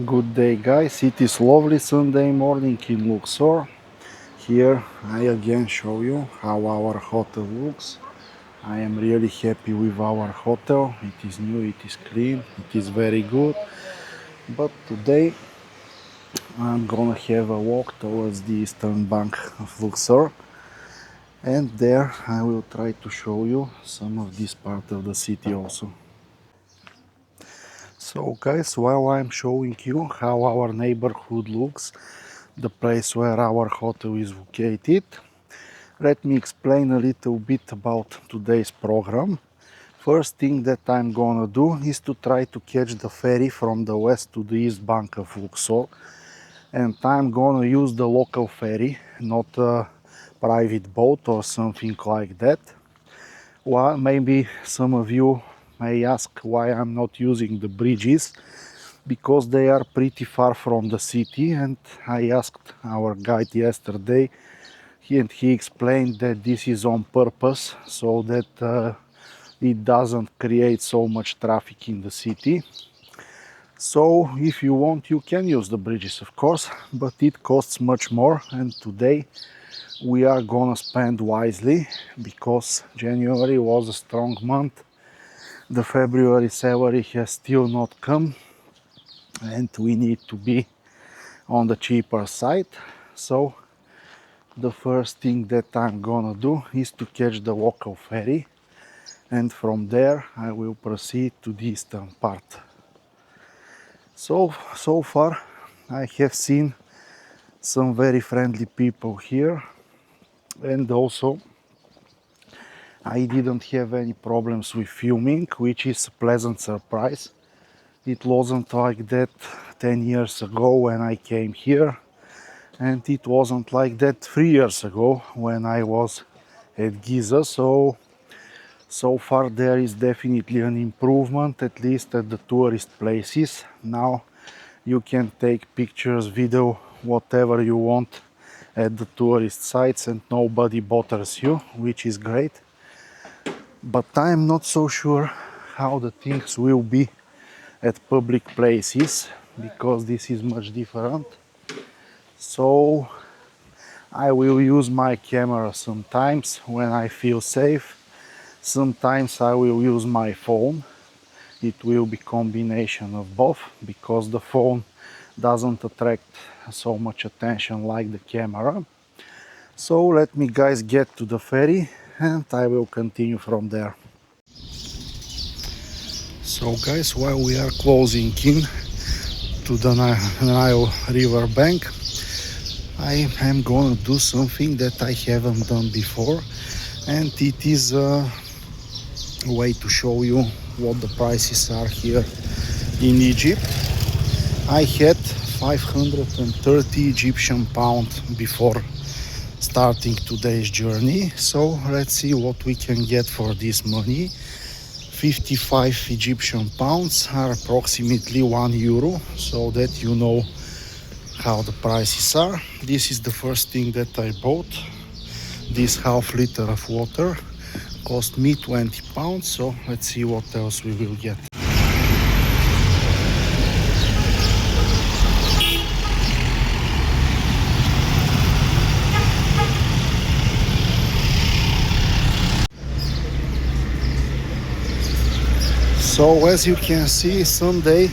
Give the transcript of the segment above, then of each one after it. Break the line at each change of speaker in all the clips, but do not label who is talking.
Good day, guys. It is lovely Sunday morning in Luxor. Here I again show you how our hotel looks. I am really happy with our hotel. It is new, it is clean, it is very good. But today I'm gonna have a walk towards the eastern bank of Luxor, and there I will try to show you some of this part of the city also. So guys, while I'm showing you how our neighborhood looks, the place where our hotel is located, let me explain a little bit about today's program. First thing that I'm gonna do is to try to catch the ferry from the west to the east bank of Luxor, and I'm gonna use the local ferry, not a private boat or something like that. Well, maybe some of you may ask why I'm not using the bridges, because they are pretty far from the city, and I asked our guide yesterday, and he explained that this is on purpose so that it doesn't create so much traffic in the city. So if you want, you can use the bridges, of course, but it costs much more, and today we are gonna spend wisely because January was a strong month. The February salary has still not come, and we need to be on the cheaper side. So the first thing that I'm gonna do is to catch the local ferry, and from there I will proceed to the eastern part. So far I have seen some very friendly people here, and also I didn't have any problems with filming, which is a pleasant surprise. It wasn't like that 10 years ago when I came here, and it wasn't like that 3 years ago when I was at Giza. So far there is definitely an improvement, at least at the tourist places. Now you can take pictures, video, whatever you want at the tourist sites and nobody bothers you, which is great. But I'm not so sure how the things will be at public places, because this is much different. So I will use my camera sometimes when I feel safe. Sometimes I will use my phone. It will be combination of both, because the phone doesn't attract so much attention like the camera. So let me guys get to the ferry and I will continue from there. So guys, while we are closing in to the Nile river bank, I am gonna do something that I haven't done before, and it is a way to show you what the prices are here in Egypt. I had 530 Egyptian pound before starting today's journey, so let's see what we can get for this money. 55 Egyptian pounds are approximately €1, so that you know how the prices are. This is the first thing that I bought. This half liter of water cost me 20 pounds, so let's see what else we will get. So as you can see, Sunday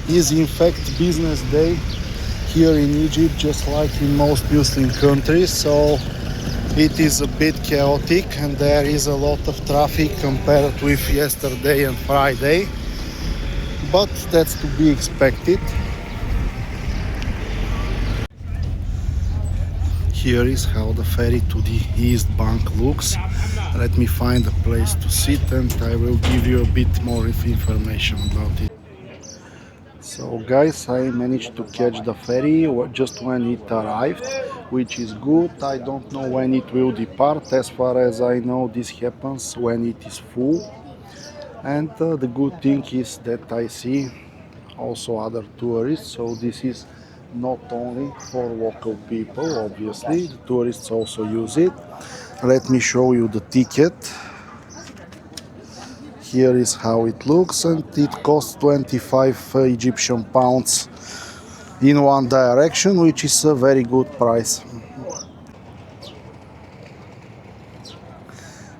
is in fact business day here in Egypt, just like in most Muslim countries. So it is a bit chaotic and there is a lot of traffic compared with yesterday and Friday, but that's to be expected. Here is how the ferry to the east bank looks. Let me find a place to sit and I will give you a bit more information about it. So guys, I managed to catch the ferry just when it arrived, which is good. I don't know when it will depart. As far as I know, this happens when it is full. And the good thing is that I see also other tourists, so this is not only for local people, obviously, the tourists also use it. Let me show you the ticket. here is how it looks, and it costs 25 Egyptian pounds in one direction, which is a very good price.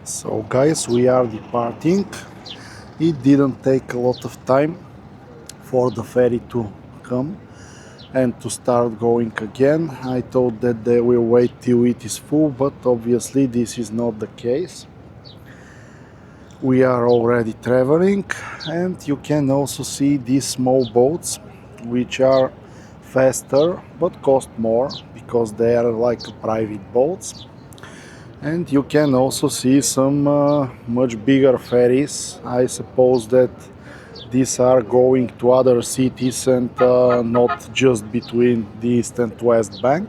So guys, we are departing. It didn't take a lot of time for the ferry to come and to start going again. I thought that they will wait till it is full, but obviously this is not the case. We are already traveling, and you can also see these small boats, which are faster but cost more because they are like private boats. And you can also see some much bigger ferries. I suppose that these are going to other cities and not just between the East and West Bank.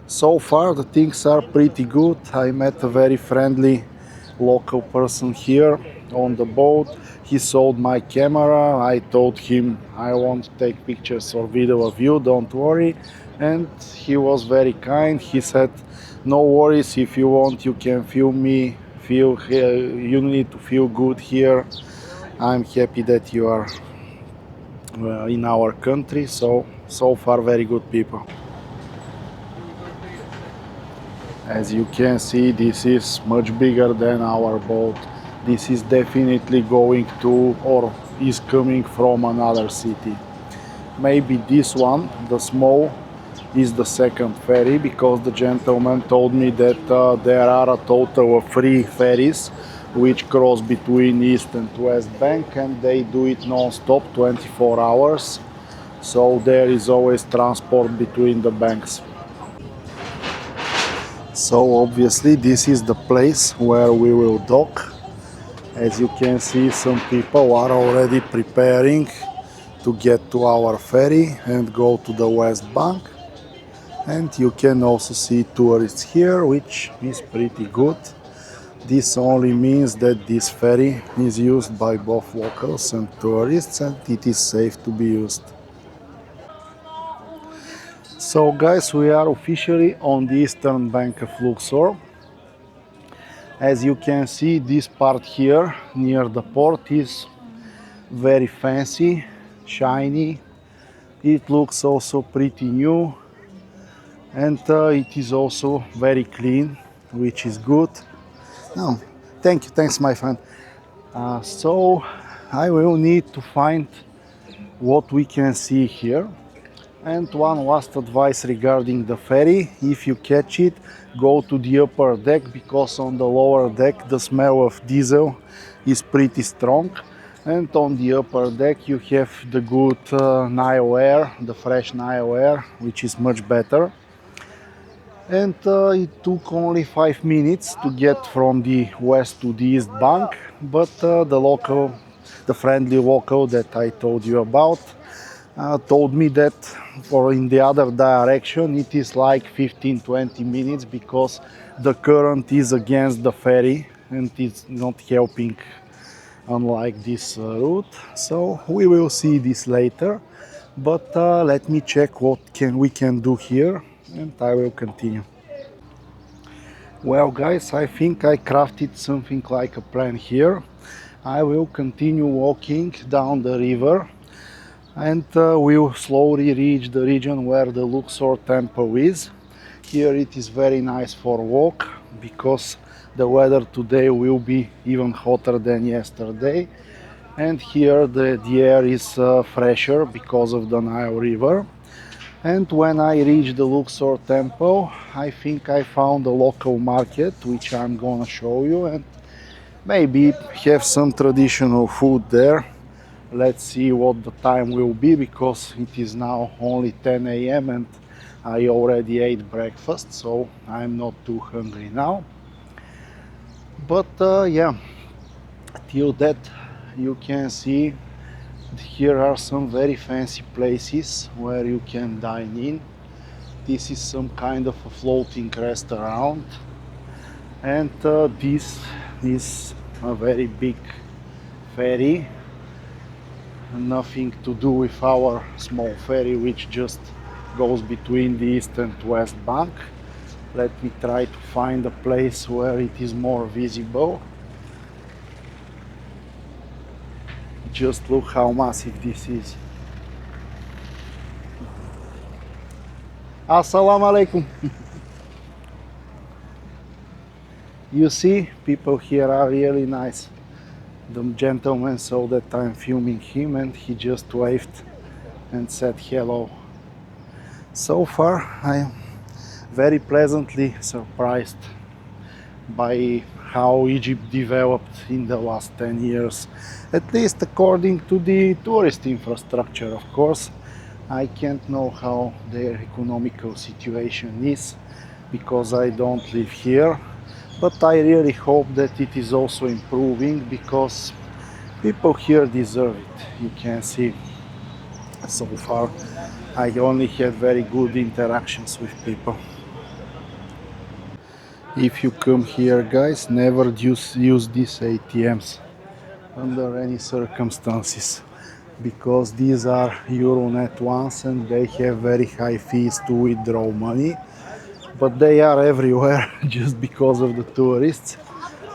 So far the things are pretty good. I met a very friendly local person here on the boat. He sold my camera. I told him I want to take pictures or video of you, don't worry. And he was very kind. He said, no worries, if you want you can film me. You need to feel good here. I'm happy that you are in our country. So far very good people. As you can see, this is much bigger than our boat. This is definitely going to or is coming from another city. Maybe this one, the small, is the second ferry, because the gentleman told me that there are a total of 3 ferries which cross between East and West Bank, and they do it non-stop 24 hours. So there is always transport between the banks. So obviously this is the place where we will dock. As you can see, some people are already preparing to get to our ferry and go to the West Bank. And you can also see tourists here, which is pretty good. This only means that this ferry is used by both locals and tourists, and it is safe to be used. So guys, we are officially on the eastern bank of Luxor. As you can see, this part here near the port is very fancy, shiny. It looks also pretty new, and it is also very clean, which is good. No, thanks my friend. So I will need to find what we can see here. And one last advice regarding the ferry: if you catch it, go to the upper deck, because on the lower deck the smell of diesel is pretty strong, and on the upper deck you have the good Nile air, the fresh Nile air, which is much better. And it took only 5 minutes to get from the west to the east bank, but the friendly local that I told you about told me that for in the other direction it is like 15-20 minutes, because the current is against the ferry and it's not helping, unlike this route. So we will see this later, but let me check what we can do here, and I will continue. Well guys, I think I crafted something like a plan here. I will continue walking down the river, and we'll slowly reach the region where the Luxor temple is. Here it is very nice for walk, because the weather today will be even hotter than yesterday, and here the air is fresher because of the Nile River. And when I reach the Luxor temple, I think I found a local market, which I'm gonna show you, and maybe have some traditional food there. Let's see what the time will be, because it is now only 10 a.m. and I already ate breakfast, so I'm not too hungry now. But yeah, till that you can see here are some very fancy places where you can dine in. This is some kind of a floating restaurant, and this is a very big ferry. Nothing to do with our small ferry, which just goes between the east and west bank. Let me try to find a place where it is more visible. Just look how massive this is. Assalamu alaikum. You see, people here are really nice. The gentleman saw that I'm filming him and he just waved and said hello. So far I am very pleasantly surprised by how Egypt developed in the last 10 years, at least according to the tourist infrastructure. Of course, I can't know how their economical situation is because I don't live here, but I really hope that it is also improving because people here deserve it. You can see so far I only had very good interactions with people. If you come here, guys, never use these ATMs under any circumstances because these are Euronet ones and they have very high fees to withdraw money, but they are everywhere just because of the tourists.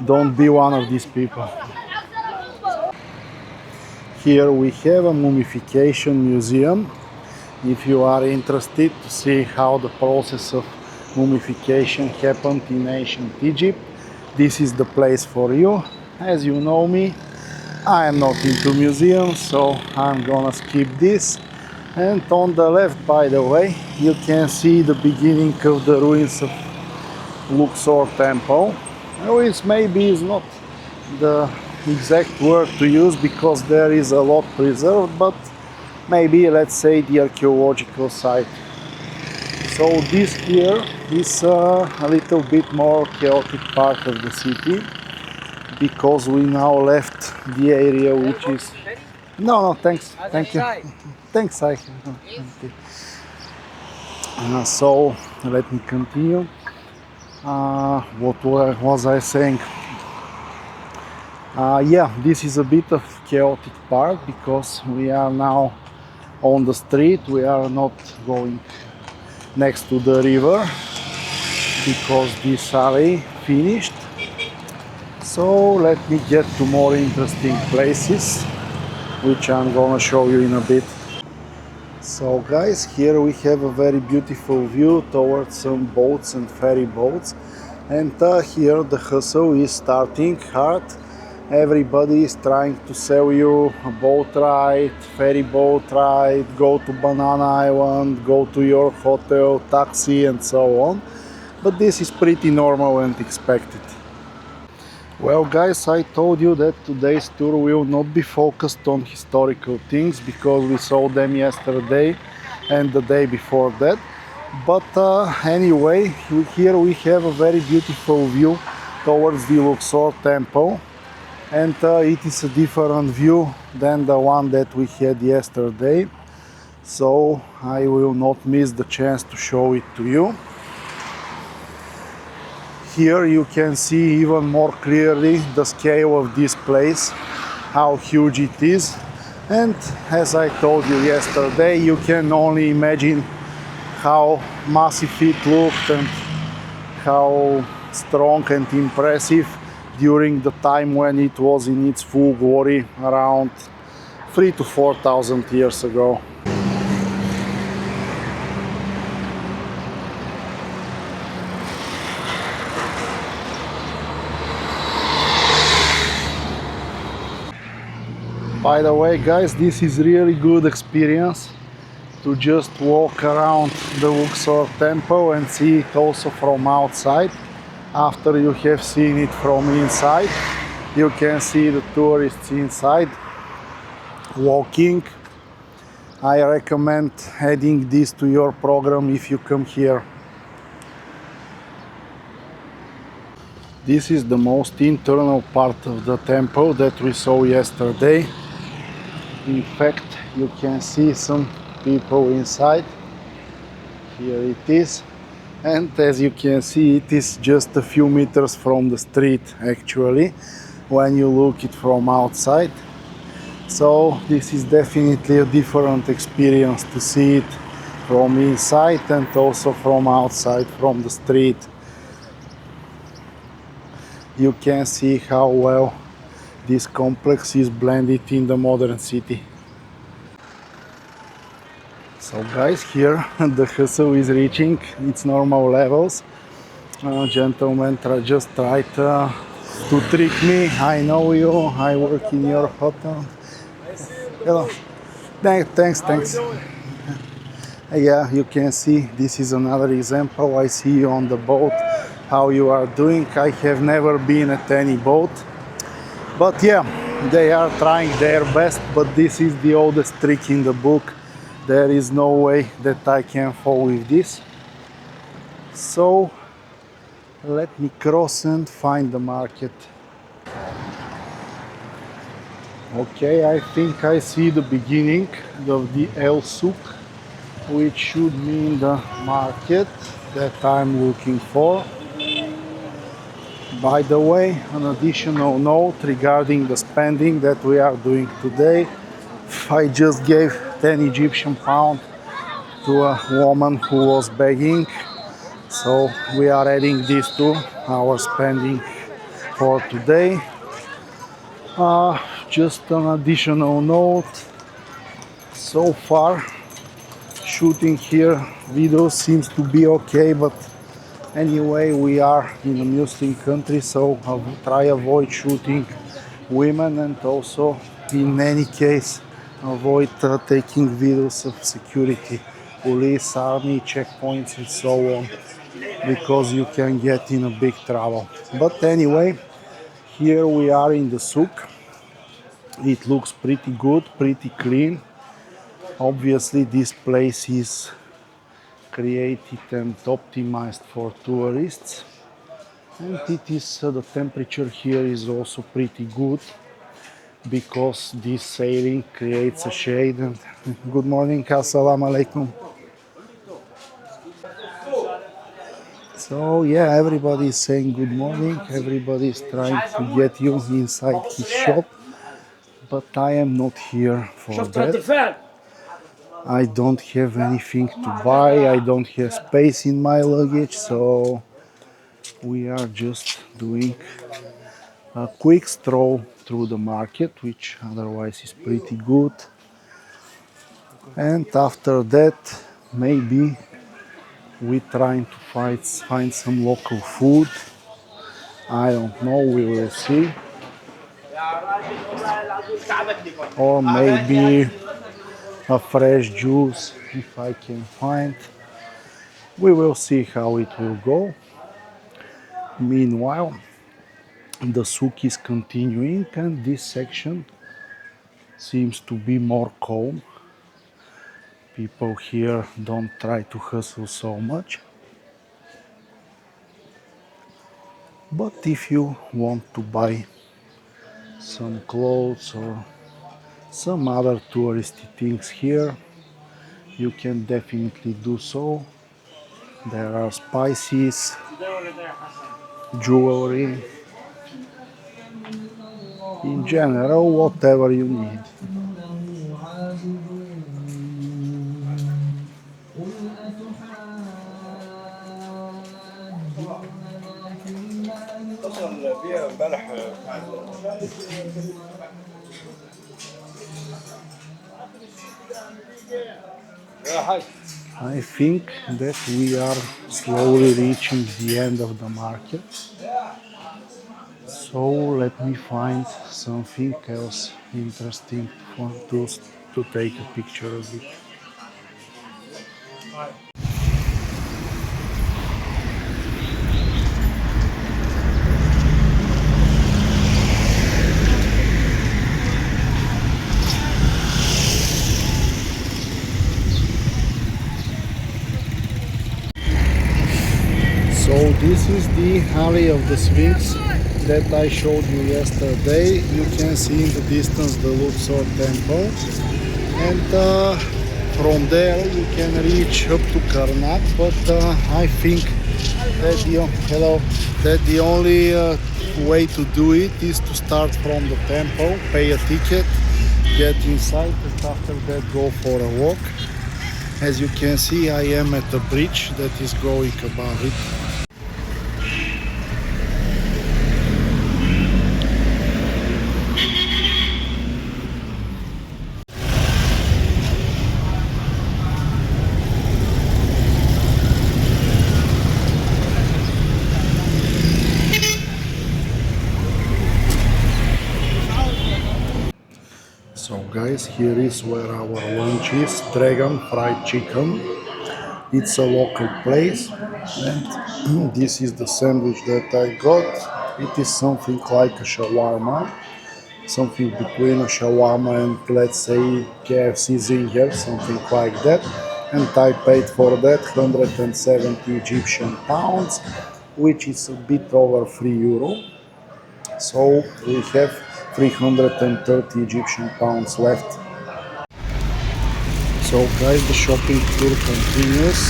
Don't be one of these people. Here we have a mummification museum. If you are interested to see how the process of mummification happened in ancient Egypt, this is the place for you. As you know me, I am not into museums, so I'm gonna skip this. And on the left, by the way, you can see the beginning of the ruins of Luxor temple, which maybe is not the exact word to use because there is a lot preserved, but maybe let's say the archaeological site. So this here is a little bit more chaotic part of the city because we now left the area which is... No, thanks, thank you. Thanks, so let me continue. What was I saying? Yeah, this is a bit of chaotic part because we are now on the street. We are not going next to the river because this alley finished. So let me get to more interesting places, which I'm gonna show you in a bit. So guys, here we have a very beautiful view towards some boats and ferry boats, and here the hustle is starting hard. Everybody is trying to sell you a boat ride, ferry boat ride, go to Banana Island, go to your hotel, taxi and so on. But this is pretty normal and expected. Well guys, I told you that today's tour will not be focused on historical things because we saw them yesterday and the day before that. But anyway, here we have a very beautiful view towards the Luxor temple. And it is a different view than the one that we had yesterday, so I will not miss the chance to show it to you. Here you can see even more clearly the scale of this place, how huge it is, and as I told you yesterday, you can only imagine how massive it looked and how strong and impressive during the time when it was in its full glory around 3,000 to 4,000 years ago. By the way guys, this is really good experience to just walk around the Luxor temple and see it also from outside. After you have seen it from inside, you can see the tourists inside walking. I recommend adding this to your program if you come here. This is the most internal part of the temple that we saw yesterday. In fact, you can see some people inside. Here it is. And as you can see, it is just a few meters from the street actually, when you look it from outside. So this is definitely a different experience to see it from inside and also from outside, from the street. You can see how well this complex is blended in the modern city. So guys, here the hustle is reaching its normal levels. Gentlemen just tried to trick me. I know you, I work in your hotel. Hello. Thanks. Yeah, you can see this is another example. I see you on the boat, how you are doing. I have never been at any boat, but yeah, they are trying their best, but this is the oldest trick in the book. There is no way that I can fall with this. So let me cross and find the market. Okay, I think I see the beginning of the El Souk, which should mean the market that I'm looking for. By the way, an additional note regarding the spending that we are doing today. I just gave 10 Egyptian pounds to a woman who was begging, so we are adding this to our spending for today. Just an additional note, so far shooting here video seems to be okay, but anyway, we are in a Muslim country, so I'll try avoid shooting women, and also in any case avoid taking videos of security, police, army, checkpoints and so on, because you can get in a big trouble. But anyway, here we are in the souk. It looks pretty good, pretty clean. Obviously this place is created and optimized for tourists, and it is the temperature here is also pretty good, because this sailing creates a shade. And good morning, assalamu alaikum. So yeah, everybody is saying good morning, everybody is trying to get you inside his shop, but I am not here for that. I don't have anything to buy, I don't have space in my luggage, so we are just doing a quick stroll through the market, which otherwise is pretty good. And after that, maybe we trying to find some local food. I don't know, we will see. Or maybe a fresh juice if I can find. We will see how it will go. Meanwhile, the souk is continuing, and this section seems to be more calm. People here don't try to hustle so much. But if you want to buy some clothes or some other touristy things here, you can definitely do so. There are spices, jewelry, in general, whatever you need. I think that we are slowly reaching the end of the market. So let me find something else interesting to take a picture of it. So this is the alley of the Sphinx that I showed you yesterday. You can see in the distance the Luxor temple, and from there you can reach up to Karnak, but I think that the only way to do it is to start from the temple, pay a ticket, get inside, and after that go for a walk. As you can see, I am at a bridge that is going above it. guys, here is where our lunch is. Dragon fried chicken. It's a local place, and this is the sandwich that I got. It is something like a shawarma, something between a shawarma and, let's say, KFC zinger, something like that. And I paid for that 170 Egyptian pounds, which is a bit over €3. So we have 330 Egyptian pounds left. So guys, the shopping tour continues.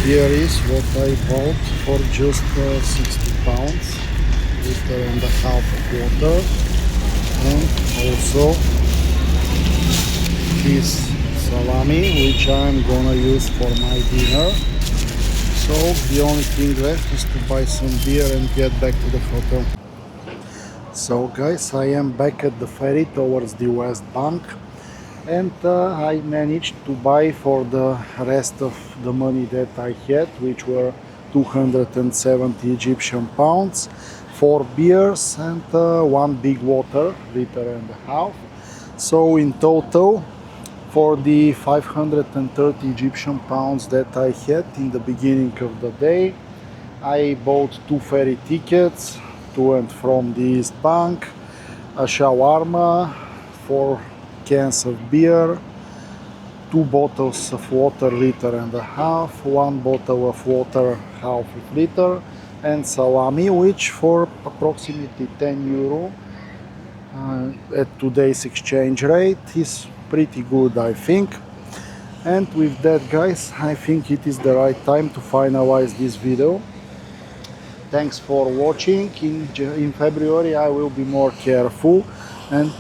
Here is what I bought for just 60 pounds, liter and a half of water, and also this salami, which I'm gonna use for my dinner. So the only thing left is to buy some beer and get back to the hotel. So guys, I am back at the ferry towards the West Bank, and I managed to buy for the rest of the money that I had, which were 270 Egyptian pounds, 4 beers and one big water, liter and a half. So in total, for the 530 Egyptian pounds that I had in the beginning of the day, I bought 2 ferry tickets to and from the East Bank, a shawarma, 4 cans of beer, 2 bottles of water, liter and a half, 1 bottle of water, half of liter, and salami, which for approximately €10 at today's exchange rate is pretty good, I think. And with that, guys, I think it is the right time to finalize this video. Thanks for watching. In February I will be more careful and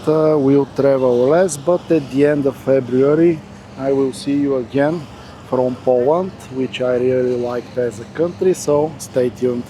will travel less, but at the end of February I will see you again from Poland, which I really liked as a country, so stay tuned.